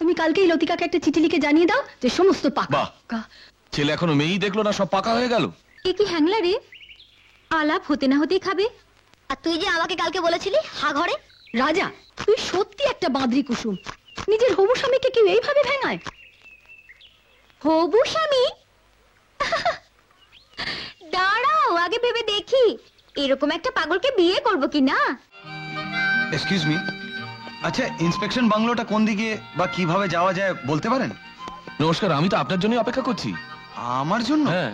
তুমি কালকেই লতিকাকে একটা চিঠি লিখে জানিয়ে দাও যে সমস্ত পাকা। ছেলে এখনো মেয়েই দেখলো না, সব পাকা হয়ে গেল। এ কি হ্যাংলা রে, আলাপ হতে না হতেই খাবে। আর তুই যে আমাকে কালকে বলেছিলি হা ঘরে। রাজা, তুই সত্যি একটা বাঁদরি কুসুম। নিজের হবু স্বামীকে কেউ এইভাবে ভেঙায়? হবু স্বামী? দাঁড়াও, আগে ভেবে দেখি এরকম একটা পাগলকে বিয়ে করব কি না। এক্সকিউজ মি, আচ্ছা ইন্সপেকশন বাংলোটা কোন দিকে বা কিভাবে যাওয়া যায় বলতে পারেন? নমস্কার, আমি তো আপনার জন্য অপেক্ষা করছি। আমার জন্য? হ্যাঁ।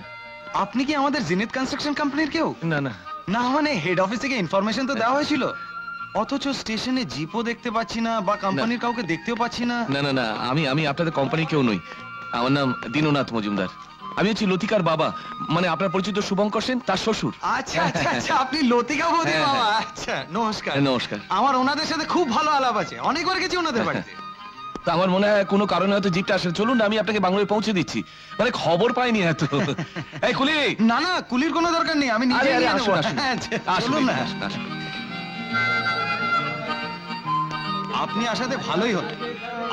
আপনি কি আমাদের জিনিত কনস্ট্রাকশন কোম্পানির কেউ? না না না, মানে হেড অফিস থেকে ইনফরমেশন তো দেওয়া হয়েছিল, অথচ স্টেশনে জিপও দেখতে পাচ্ছি না বা কোম্পানির কাউকে দেখতেও পাচ্ছি না। না না না, আমি আপনাদের কোম্পানির কেউ নই। আমার নাম দীননাথ মজুমদার। আমি হচ্ছি লতিকার বাবা, মানে আপনার পরিচিত শুভঙ্কর সেন, তার শ্বশুর। আচ্ছা আচ্ছা আচ্ছা, আপনি লতিকা বৌদি হ্যাঁ, বাবা। হ্যাঁ। আচ্ছা, নমস্কার। নমস্কার। আমার ওনাদের সাথে খুব ভালো আলাপ আছে, অনেকবার গেছি ওনাদের বাড়িতে। তা আমার মনে হয় কোনো কারণে হয়তো জিপটা আসে। চলুন আমি আপনাকে বাংলোয় পৌঁছে দিচ্ছি, মানে খবর পাইনি এত। এই কুলি। না না, কুলির কোনো দরকার নেই, আমি নিজে গিয়ে নেবো। চলুন না। আপনি আসাতে ভালোই হলো,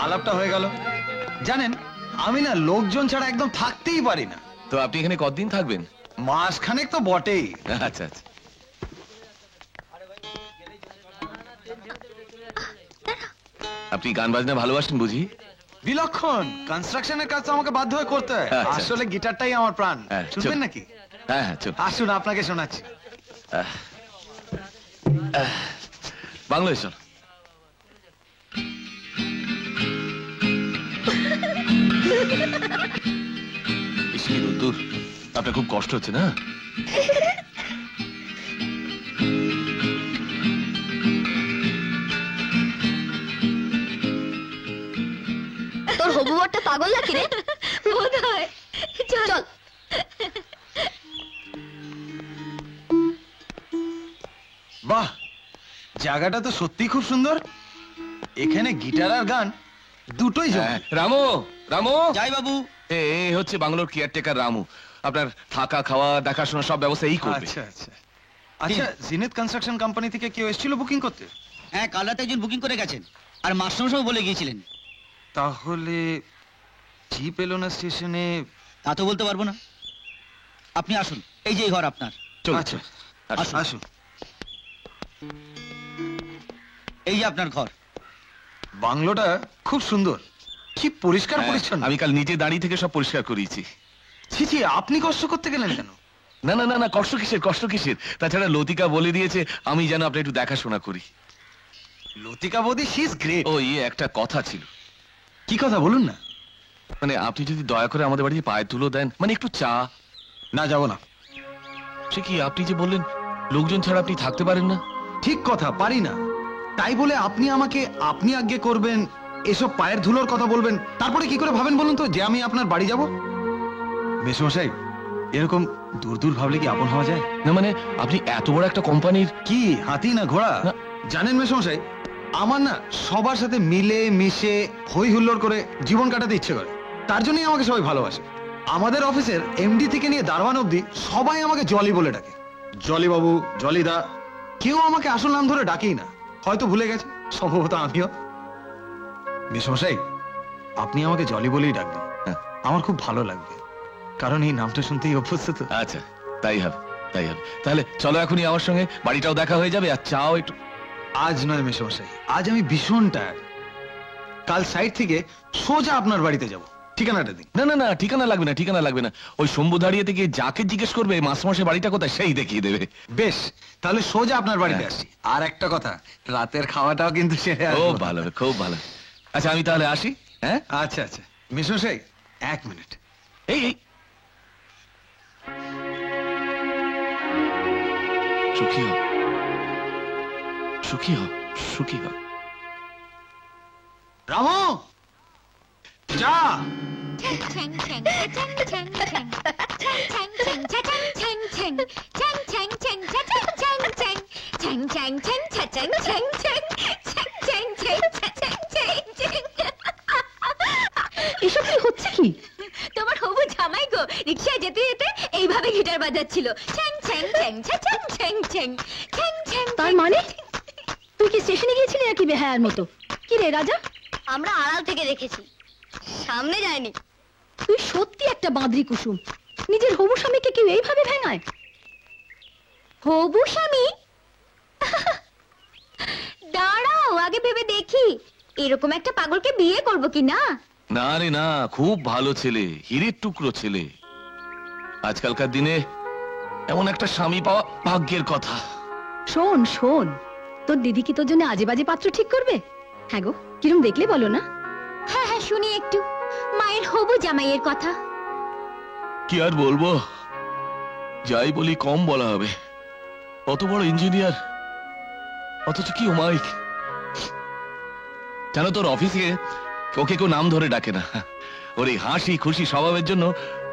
আলাপটা হয়ে গেল। জানেন, আমি না লোকজন ছাড়া একদম থাকতেই পারি না। তো আপনি এখানে কতদিন থাকবেন? মাসখানেক তো বটেই। আচ্ছা আচ্ছা। আপনি গান বাজনা ভালোবাসেন বুঝি? বিলক্ষণ। কনস্ট্রাকশনের কাজ তো আমাকে বাধ্য হয়ে করতে হয়। আচ্ছা। আসলে গিটারটাই আমার প্রাণ। হ্যাঁ, শুনবেন চল। নাকি? হ্যাঁ হ্যাঁ, চল। আসুন, আপনাকে শোনাচ্ছি। বাংলোয় চল। দূর, আপনার খুব কষ্ট হচ্ছে না? তোর হবু বরটা পাগল নাকি রে? বোধ হয়। চল। বাহ, জায়গাটা তো সত্যি খুব সুন্দর। এখানে গিটার আর গান দুটোই জমে। রামু, রামু। যাই বাবু। এ হচ্ছে বাংলোর কেয়ারটেকার রামু। আপনার থাকা, খাওয়া, দেখাশোনা সব ব্যবস্থা এই করবে। আচ্ছা আচ্ছা আচ্ছা, জিনিত কনস্ট্রাকশন কোম্পানি থেকে কেউ এসেছিল বুকিং করতে? হ্যাঁ, কাল রাতে একজন বুকিং করে গেছেন, আর মাস্টারমশাইও বলে গিয়েছিলেন। তাহলে জিপ এলো না স্টেশনে? তা তো বলতে পারবো না। আপনি আসুন, এই যে এই ঘর আপনার। চল। আচ্ছা, আসুন। আসুন। এই যে আপনার ঘর। বাংলোটা খুব সুন্দর, কি পরিষ্কার পরিচ্ছন্ন। আমি কাল নিজে দাঁড়িয়ে থেকে সব পরিষ্কার করিয়েছি। ছি ছি, আপনি কষ্ট করতে গেলেন কেন? না না না না, কষ্ট কিসের, কষ্ট কিসের। তাছাড়া লতিকা বলে দিয়েছে আমি যেন আপনি একটু দেখাশোনা করি। লতিকা বৌদি, শি ইজ গ্রেট। ও ইয়ে, একটা কথা ছিল। কি কথা বলুন না? মানে আপনি যদি দয়া করে আমাদের বাড়িতে পায়ে তুলো দেন, মানে একটু চা। না, যাব না। সে কি, আপনি যে বললেন লোকজন ছাড়া আপনি থাকতে পারেন না? ঠিক কথা, পারি না। তাই বলে আপনি আমাকে আপনি আজ্ঞে করবেন, এসব পায়ের ধুলোর কথা বলবেন, তারপরে কি করে ভাবেন বলুন তো যে আমি আপনার বাড়ি যাব? মেসমশাই, এরকম দূর দূর ভাবলে কি আপন হওয়া যায়? না মানে আপনি এত বড় একটা কোম্পানির। কি হাতি না ঘোড়া? না। জানেন মেসমশাই, আমার না সবার সাথে মিলে মিশে হই হুল্লোড় করে জীবন কাটাতে ইচ্ছে করে। তার জন্যই আমাকে সবাই ভালোবাসে। আমাদের অফিসের এমডি থেকে নিয়ে দারোয়ান অবধি সবাই আমাকে জলি বলে ডাকে। জলি বাবু, জলি দা। কেউ আমাকে আসল নাম ধরে ডাকেই না, হয়তো ভুলে গেছে, সম্ভবত আমিও। মেসমশাই, আপনি আমাকে জলি বলেই ডাকবেন, আমার খুব ভালো লাগবে, কারণ এই নামটা শুনতেই অভ্যস্ত তো। আচ্ছা, তাই হবে, তাই হবে। তাহলে চলো এখনই আমার সঙ্গে, বাড়িটাও দেখা হয়ে যাবে আর চাও একটু। আজ নয় মেসমশাই, আজ আমি ভীষণ টায়ার্ড। কাল সাইড থেকে সোজা আপনার বাড়িতে যাব। ঠিকানাটা দিন। না না না, ঠিকানা লাগবে না, ঠিকানা লাগবে না। ওই শম্ভু দাঁড়িয়ে থেকে যাকে জিজ্ঞেস করবে মাসমাসে বাড়িটা কোথায়, সেই দেখিয়ে দেবে। বেশ, তাহলে সোজা আপনার বাড়িতে আসি। আর একটা কথা, রাতের খাওয়াটাও কিন্তু সেরে আসবো। খুব ভালো, খুব ভালো। আচ্ছা আমি তাহলে আসি। হ্যাঁ, আচ্ছা আচ্ছা। মেসমশাই, এক মিনিট। এই এই সুখী হ, সুখী হ, সুখী হ। রামু, যা। এসব কি হচ্ছে কি? তোমার হবু জামাই গো রিকশায় যেতে যেতে এইভাবে গিটার বাজাচ্ছিল। ছ্যাং ছ্যাং ছ্যাং ছ্যাং ছ্যাং ছ্যাং ছ্যাং ছ্যাং। তার মানে তুই কি স্টেশনে গিয়েছিলি নাকি বেহায়ার মতো? কি রে রাজা? আমরা আড়াল থেকে দেখেছি, সামনে যায়নি। তুই সত্যি একটা বাঁদরি কুসুম। নিজের হবু স্বামীকে কেউ এইভাবে ভেঙায়? হবু স্বামী? দাঁড়াও, আগে ভেবে দেখি এরকম একটা পাগলকে বিয়ে করব কি না। না রে না, খুব ভালো ছেলে, হীরের টুকরো ছেলে। আজকালকার দিনে এমন একটা স্বামী পাওয়া ভাগ্যের কথা। শোন শোন, তোর দিদি কি তোর জন্য আজে বাজে পাত্র ঠিক করবে? হ্যাঁ গো, কিরম দেখলে বলো না? হ্যাঁ হ্যাঁ, শুনি একটু মায়ের হবু জামাইয়ের কথা। কি আর বলবো, যাই বলি কম বলা হবে। অত বড় ইঞ্জিনিয়ার, অথচ কি অমায়িক। জানো, তোর অফিসে ওকে কেউ নাম ধরে ডাকে না। ওর এই হাসি খুশি স্বভাবের জন্য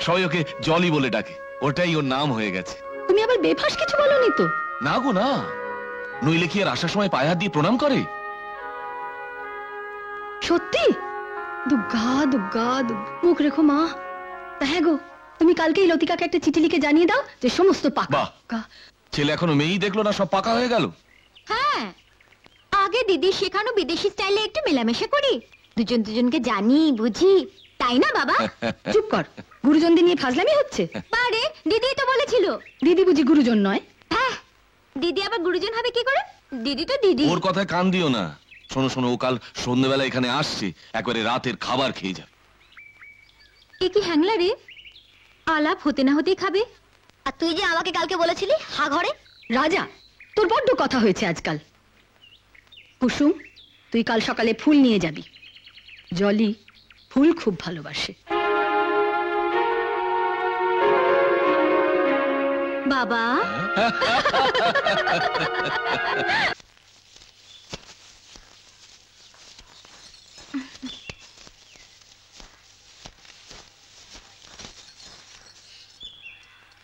সবাই ওকে জলি বলে ডাকে, ওটাই ওর নাম হয়ে গেছে। তুমি আবার বেফাস কিছু বলনি তো? না গো না, নইলে কি আর আসার সময় পায়ে হাত দিয়ে প্রণাম করে? সত্যি? দুগ্গা দুগ্গা দুগ্গা, মুখ রেখো মা। তা হ্যাঁ গো, তুমি কালকেই লতিকাকে একটা চিঠি লিখে জানিয়ে দাও যে সমস্ত পাকা। বাহ, ছেলে এখনো মেয়েই দেখলো না, সব পাকা হয়ে গেল। হ্যাঁ, আগে দিদি শেখানো বিদেশি স্টাইলে একটু মেলামেশা করি, দুজন দুজনকে জানি বুঝি, তাই না বাবা? চুপ কর, গুরুজনদের নিয়ে ফাজলামি হচ্ছে। বারে, দিদি তো বলেছিল। দিদি বুঝি গুরুজন নয়? হ্যাঁ, দিদি আবার গুরুজন হবে কি করে? দিদি তো দিদি। ওর কথায় কান দিও না। শোনো শোনো, ও কাল সন্ধ্যেবেলা এখানে আসছে, একবারে রাতের খাবার খেয়ে যাবে। এ কি হ্যাংলা রে, আলাপ হতে না হতেই খাবে। আর তুই যে আমাকে কালকে বলেছিলি হা ঘরে। রাজা, তোর বড্ড কথা হয়েছে আজকাল। কুসুম, তুই কাল সকালে ফুল নিয়ে যাবি। জলি ফুল খুব ভালোবাসে। বাবা,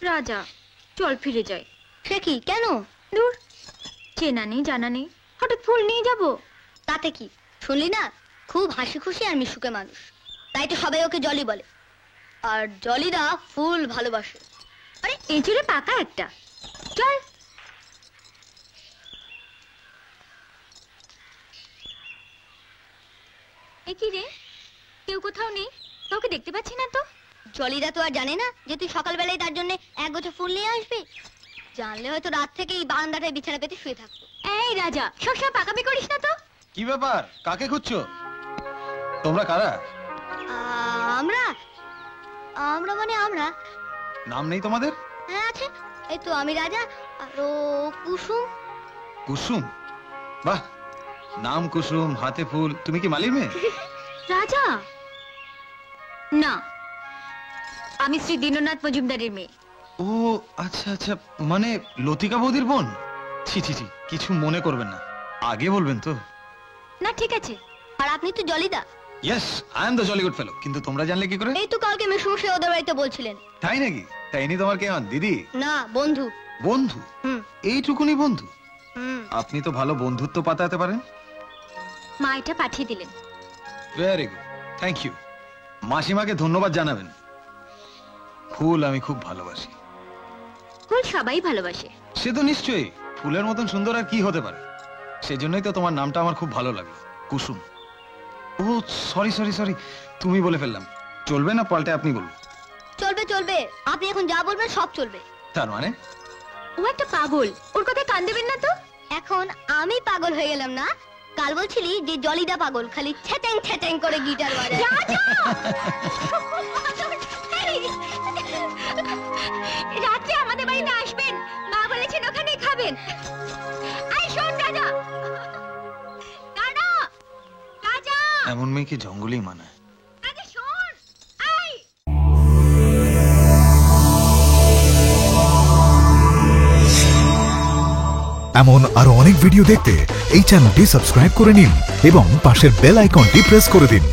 রাজা চল ফিরে যাই। সে কি, কেন? দূর, চেনা নেই জানা নেই, হঠাৎ ফুল নিয়ে যাব। তাতে কি, শুনলি না, খুব হাসি খুশি আর মিশুকে মানুষ, তাই তো সবাই ওকে জলি বলে। আর জলিদা ফুল ভালোবাসে। আরে এঁচড়ে পাকা একটা, চল। এ কি রে, কেউ কোথাও নেই, কাউকে দেখতে পাচ্ছি না তো। জলিদা তো আর জানে না যে তুই সকালবেলায় তার জন্য এক গোছা ফুল নিয়ে আসবি। জানলে হয়তো রাত থেকেই বারান্দাটায় বিছানা পেতে শুয়ে থাকতো। এই রাজা, সবসময় পাকামি করিস না তো। কি ব্যাপার, কাকে খুঁজছো? তোমরা কারা? আমরা আমরা মানে আমরা নাম নেই তোমাদের? হ্যাঁ আছে, এই তো আমি রাজা আর ও কুসুম। কুসুম? বাহ, নাম কুসুম, হাতে ফুল। তুমি কি মালির মেয়ে? রাজা না, আমি শ্রী দীননাথ মজুমদারের মেয়ে। ও আচ্ছা আচ্ছা, মানে লতিকা বৌদির বোন। ছি ছি ছি, কিছু মনে করবেন না, আগে বলবেন তো। না ঠিক আছে। আর আপনি তো জলিদা। Yes, I am the jolly good fellow. কিন্তু তোমরা জানলে কি করে? এই তো কালকে মেসমশাই ওদের বাড়িতে বলছিলেন। তাই নাকি? তাই ইনি তোমার কে হন? দিদি? না, বন্ধু। বন্ধু? হুম এইটুকুনি বন্ধু? হুম। আপনি তো ভালো বন্ধুত্ব পাতাতে পারেন। মা এটা পাঠিয়ে দিলেন। Very good, thank you. মাসিমাকে ধন্যবাদ জানাবেন। ফুল আমি খুব ভালোবাসি। ফুল সবাই ভালোবাসে। সে তো নিশ্চয়ই, ফুলের মতন সুন্দর আর কি হতে পারে। সেজন্যই তো তোমার নামটা আমার খুব ভালো লাগলো, কুসুম। ও সরি সরি সরি, তুমি বলে ফেললাম। চলবে না পাল্টে আপনি বলুন? চলবে চলবে, আপনি এখন যা বলবেন সব চলবে। তার মানে? ও একটা পাগল, ওর কথায় কান দেবেন না তো। এখন আমি পাগল হয়ে গেলাম না? কাল বলছিলি যে জলিদা পাগল, খালি ছেটেং ছেটেং করে গিটার বাজায়। রাত্রে আমাদের বাড়িতে আসবেন, মা বলেছেন ওখানে খাবেন। আই শোন রাজা, দাঁড়া রাজা, এমন মেয়েকে জঙ্গলেই মানায়। আগে শোন, আই। এমন আরো অনেক ভিডিও দেখতে এই চ্যানেলটি সাবস্ক্রাইব করে নিন এবং পাশের বেল আইকনটি প্রেস করে দিন।